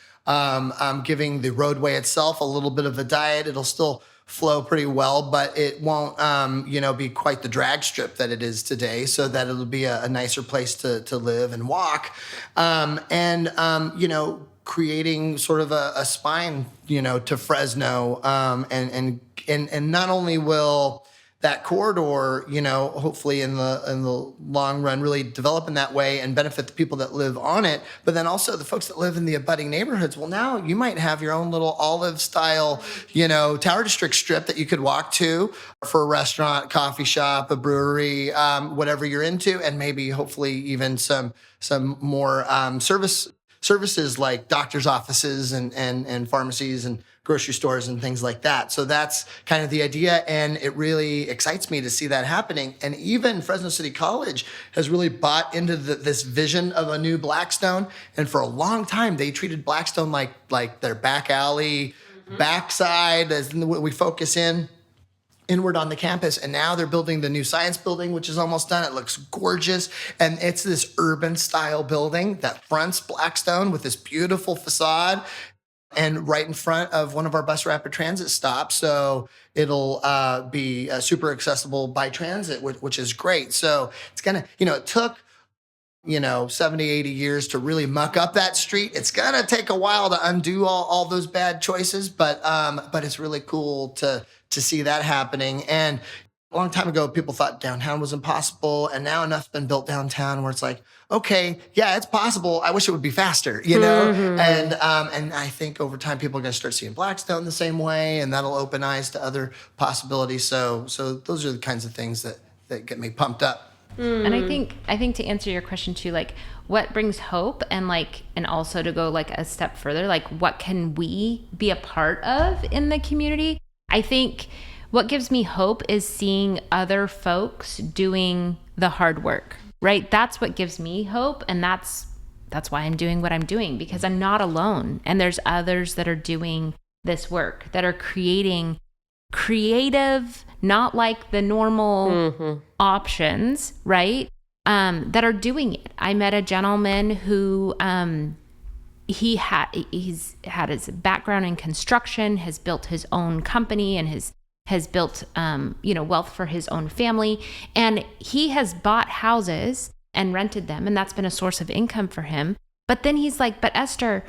giving the roadway itself a little bit of a diet. It'll still flow pretty well, but it won't, be quite the drag strip that it is today, so that it'll be a nicer place to live and walk. Creating sort of a spine, to Fresno. And not only will that corridor, hopefully in the long run really develop in that way and benefit the people that live on it, but then also the folks that live in the abutting neighborhoods. Well, now you might have your own little Olive style, Tower District strip that you could walk to for a restaurant, coffee shop, a brewery, whatever you're into, and maybe hopefully even some more services like doctor's offices and pharmacies and grocery stores and things like that. So that's kind of the idea, and it really excites me to see that happening. And even Fresno City College has really bought into this vision of a new Blackstone. And for a long time, they treated Blackstone like their back alley, backside, as we focus inward on the campus. And now they're building the new science building, which is almost done. It looks gorgeous. And it's this urban style building that fronts Blackstone with this beautiful facade and right in front of one of our bus rapid transit stops. So it'll be super accessible by transit, which is great. So it's going to, it took 70, 80 years to really muck up that street. It's going to take a while to undo all those bad choices, but it's really cool to see that happening. And A long time ago, people thought downtown was impossible, and now enough's been built downtown where it's like, okay, yeah, it's possible. I wish it would be faster, you know? And I think over time, people are going to start seeing Blackstone the same way, and that'll open eyes to other possibilities. So those are the kinds of things that get me pumped up. And I think to answer your question too, like what brings hope and also to go like a step further, like what can we be a part of in the community? I think what gives me hope is seeing other folks doing the hard work, right? That's what gives me hope. And that's why I'm doing what I'm doing, because I'm not alone. And there's others that are doing this work, that are creating creative, not like the normal options, right? That are doing it. I met a gentleman who he's had his background in construction, has built his own company, and has built wealth for his own family, and he has bought houses and rented them, and that's been a source of income for him. But then he's like, but Esther,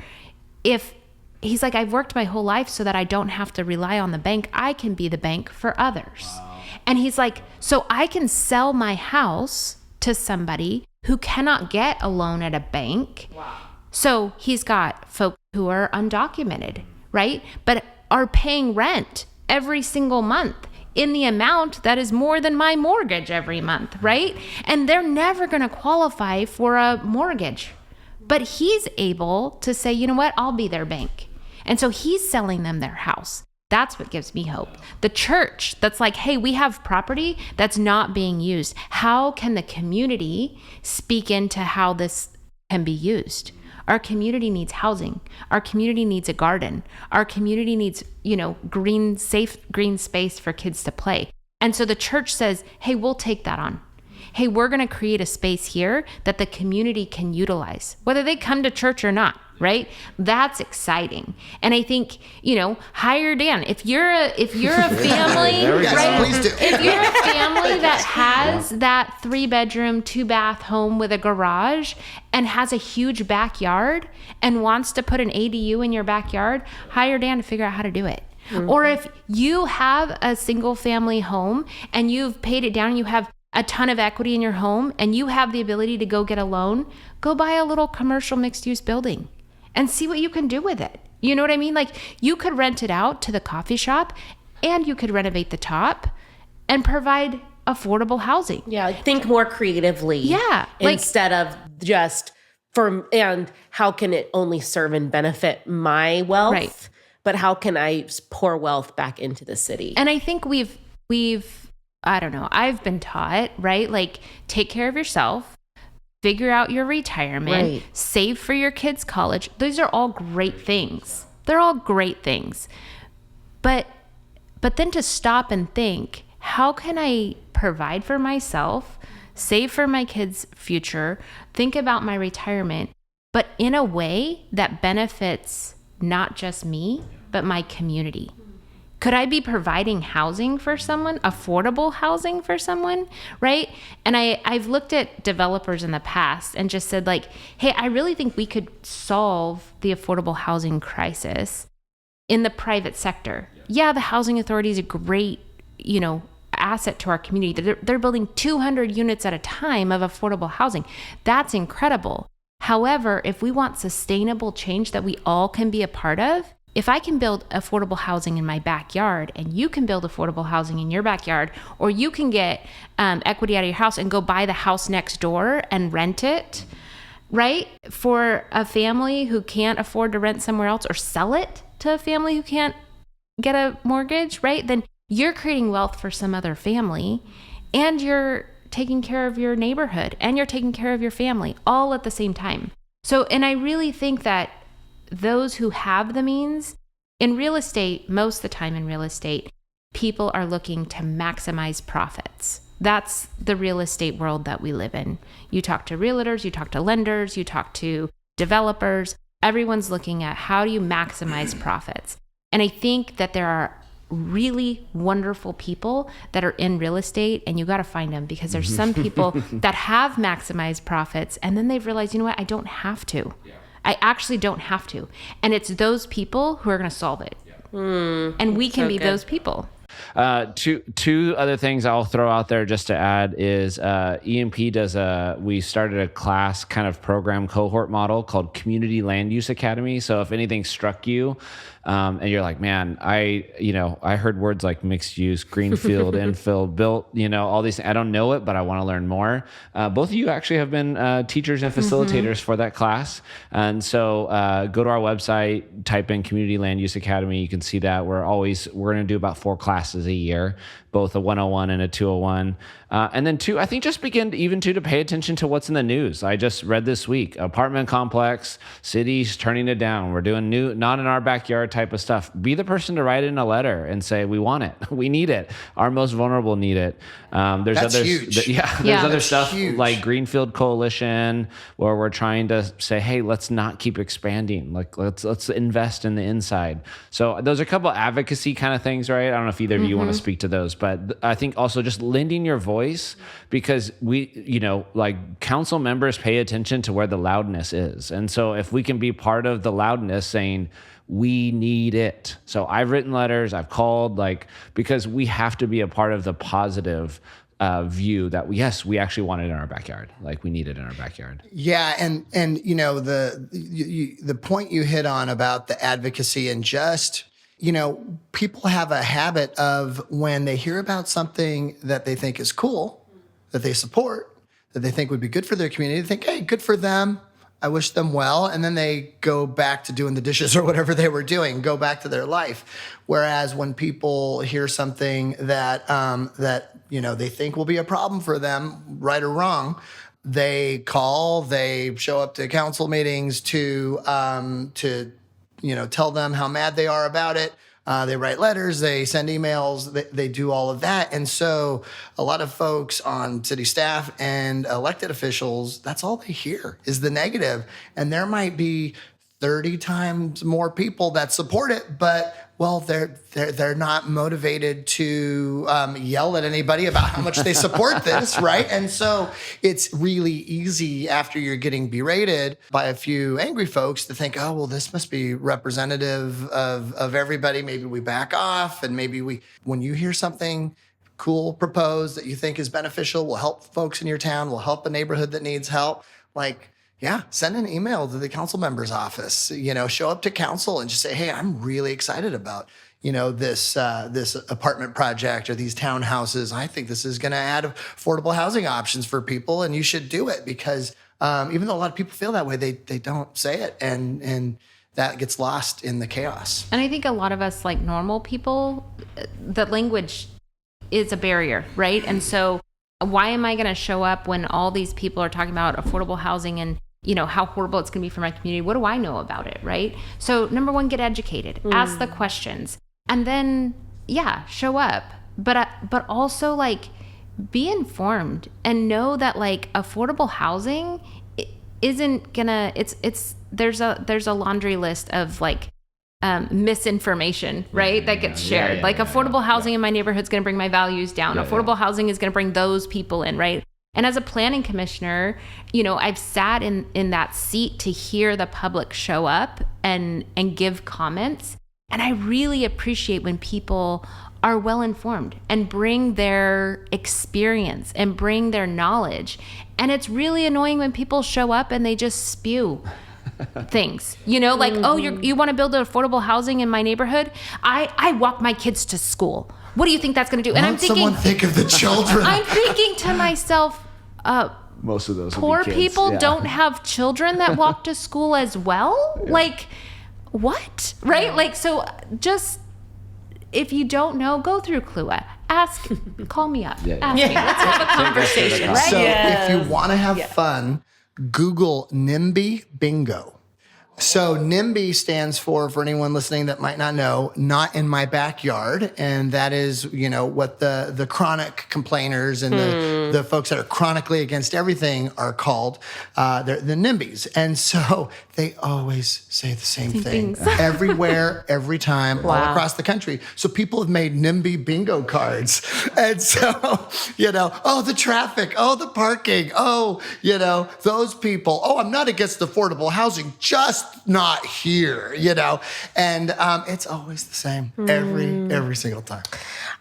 I've worked my whole life so that I don't have to rely on the bank. I can be the bank for others. Wow. And he's like, so I can sell my house to somebody who cannot get a loan at a bank. Wow. So he's got folks who are undocumented, right? But are paying rent every single month in the amount that is more than my mortgage every month, right? And they're never going to qualify for a mortgage. But he's able to say, you know what, I'll be their bank. And so he's selling them their house. That's what gives me hope. The church that's like, hey, we have property that's not being used. How can the community speak into how this can be used? Our community needs housing. Our community needs a garden. Our community needs, safe green space for kids to play. And so the church says, hey, we'll take that on. Hey, we're going to create a space here that the community can utilize, whether they come to church or not, right? That's exciting. And I think, hire Dan. If you're a family, right? Please do. If you're a family that has that 3-bedroom, 2-bath home with a garage and has a huge backyard and wants to put an ADU in your backyard, hire Dan to figure out how to do it. Mm-hmm. Or if you have a single family home and you've paid it down and you have a ton of equity in your home and you have the ability to go get a loan, go buy a little commercial mixed use building and see what you can do with it. You know what I mean? Like you could rent it out to the coffee shop and you could renovate the top and provide affordable housing. Yeah. Think more creatively. Yeah. Instead of just and how can it only serve and benefit my wealth? Right. But how can I pour wealth back into the city? And I think we've I don't know, I've been taught, right? Like take care of yourself, figure out your retirement, right. Save for your kids' college. Those are all great things. They're all great things. But then to stop and think, how can I provide for myself, save for my kids' future, think about my retirement, but in a way that benefits not just me, but my community? Could I be providing housing for someone, affordable housing for someone, right? And I've looked at developers in the past and just said like, hey, I really think we could solve the affordable housing crisis in the private sector. Yeah, the housing authority is a great, asset to our community. They're building 200 units at a time of affordable housing. That's incredible. However, if we want sustainable change that we all can be a part of, if I can build affordable housing in my backyard and you can build affordable housing in your backyard, or you can get equity out of your house and go buy the house next door and rent it, right? For a family who can't afford to rent somewhere else, or sell it to a family who can't get a mortgage, right? Then you're creating wealth for some other family and you're taking care of your neighborhood and you're taking care of your family all at the same time. So, and I really think that those who have the means in real estate, most of the time in real estate, people are looking to maximize profits. That's the real estate world that we live in. You talk to realtors, you talk to lenders, you talk to developers. Everyone's looking at how do you maximize profits. And I think that there are really wonderful people that are in real estate, and you got to find them, because there's some people that have maximized profits and then they've realized, you know what, I don't have to. Yeah. I actually don't have to. And it's those people who are going to solve it. And we can be those people. Two other things I'll throw out there just to add is EMP we started a class kind of program cohort model called Community Land Use Academy. So if anything struck you, and you're like, man, I heard words like mixed use, greenfield, infill, built, all these things. I don't know it, but I want to learn more. Both of you actually have been teachers and facilitators for that class. And so go to our website, type in Community Land Use Academy. You can see that we're going to do about 4 classes a year, both a 101 and a 201. And then 2, I think just begin to pay attention to what's in the news. I just read this week, apartment complex, cities turning it down. We're doing new, not in our backyard type of stuff. Be the person to write in a letter and say, we want it. We need it. Our most vulnerable need it. There's That's other, huge. There's other stuff huge. like Greenfield Coalition, where we're trying to say, hey, let's not keep expanding. Like let's invest in the inside. So those are a couple advocacy kind of things, right? I don't know if either of you want to speak to those, but I think also just lending your voice, because we, like council members pay attention to where the loudness is. And so if we can be part of the loudness saying, we need it. So I've written letters, I've called, because we have to be a part of the positive view that we actually want it in our backyard. Like we need it in our backyard. Yeah. And the point you hit on about the advocacy and just, people have a habit of when they hear about something that they think is cool, that they support, that they think would be good for their community, they think, hey, good for them. I wish them well. And then they go back to doing the dishes or whatever they were doing, go back to their life. Whereas when people hear something that they think will be a problem for them, right or wrong, they call, they show up to council meetings to tell them how mad they are about it. They write letters, they send emails, they do all of that. And so a lot of folks on city staff and elected officials, that's all they hear is the negative. And there might be 30 times more people that support it, but well, they're not motivated to yell at anybody about how much they support this, right? And so it's really easy after you're getting berated by a few angry folks to think, oh, well, this must be representative of everybody. Maybe we back off, and maybe when you hear something cool proposed that you think is beneficial, will help folks in your town, will help a neighborhood that needs help, send an email to the council member's office, show up to council and just say, hey, I'm really excited about, this apartment project or these townhouses. I think this is going to add affordable housing options for people, and you should do it, because even though a lot of people feel that way, they don't say it, and that gets lost in the chaos. And I think a lot of us, like normal people, the language is a barrier, right? And so why am I going to show up when all these people are talking about affordable housing and how horrible it's going to be for my community? What do I know about it, right? So number one, get educated, ask the questions, and then, show up. But also be informed and know that affordable housing isn't gonna, there's a laundry list of misinformation, right? That gets shared. Affordable housing in my neighborhood is going to bring my values down. Affordable housing is going to bring those people in, right? And as a planning commissioner, I've sat in that seat to hear the public show up and give comments. And I really appreciate when people are well informed and bring their experience and bring their knowledge. And it's really annoying when people show up and they just spew things, oh, you want to build affordable housing in my neighborhood? I walk my kids to school. What do you think that's going to do? And I'm thinking, someone think of the children. I'm thinking to myself, most of those poor people don't have children that walk to school as well. What? Right? So just, if you don't know, go through Clua. Ask, call me up. Ask me. Let's have a conversation, right? So if you want to have fun, Google NIMBY Bingo. So NIMBY stands for anyone listening that might not know, not in my backyard. And that is, what the chronic complainers and the folks that are chronically against everything are called. They're the NIMBYs. And so they always say the same thing everywhere, every time, all across the country. So people have made NIMBY bingo cards. And so, oh, the traffic, oh, the parking, oh, those people, oh, I'm not against affordable housing, just not here, and it's always the same every single time.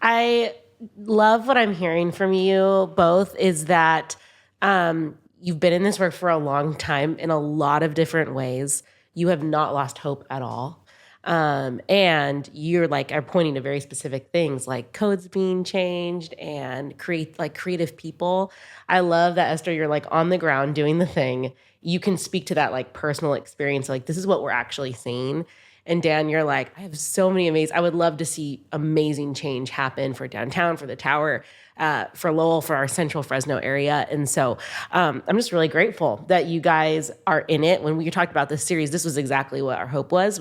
I love what I'm hearing from you both is that you've been in this work for a long time in a lot of different ways. You have not lost hope at all. And you're are pointing to very specific things like codes being changed and creative people. I love that, Esther, you're on the ground doing the thing. You can speak to that personal experience. This is what we're actually seeing. And Dan, you're I have so many I would love to see amazing change happen for downtown, for the tower, for Lowell, for our central Fresno area. And so I'm just really grateful that you guys are in it. When we talked about this series, this was exactly what our hope was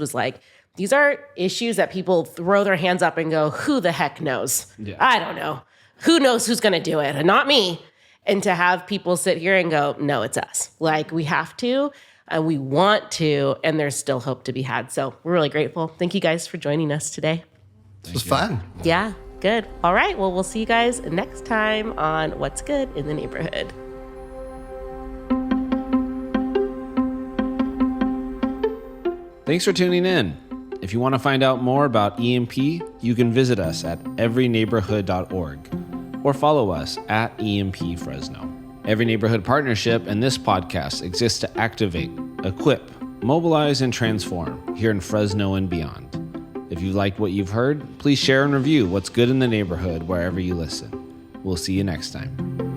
these are issues that people throw their hands up and go, who the heck knows? Yeah. I don't know. Who knows who's going to do it? And not me. And to have people sit here and go, no, it's us. We have to, and we want to, and there's still hope to be had. So we're really grateful. Thank you guys for joining us today. This was fun. Yeah, good. All right. Well, we'll see you guys next time on What's Good in the Neighborhood. Thanks for tuning in. If you want to find out more about EMP, you can visit us at everyneighborhood.org or follow us at EMP Fresno. Every Neighborhood Partnership and this podcast exists to activate, equip, mobilize, and transform here in Fresno and beyond. If you liked what you've heard, please share and review What's Good in the Neighborhood wherever you listen. We'll see you next time.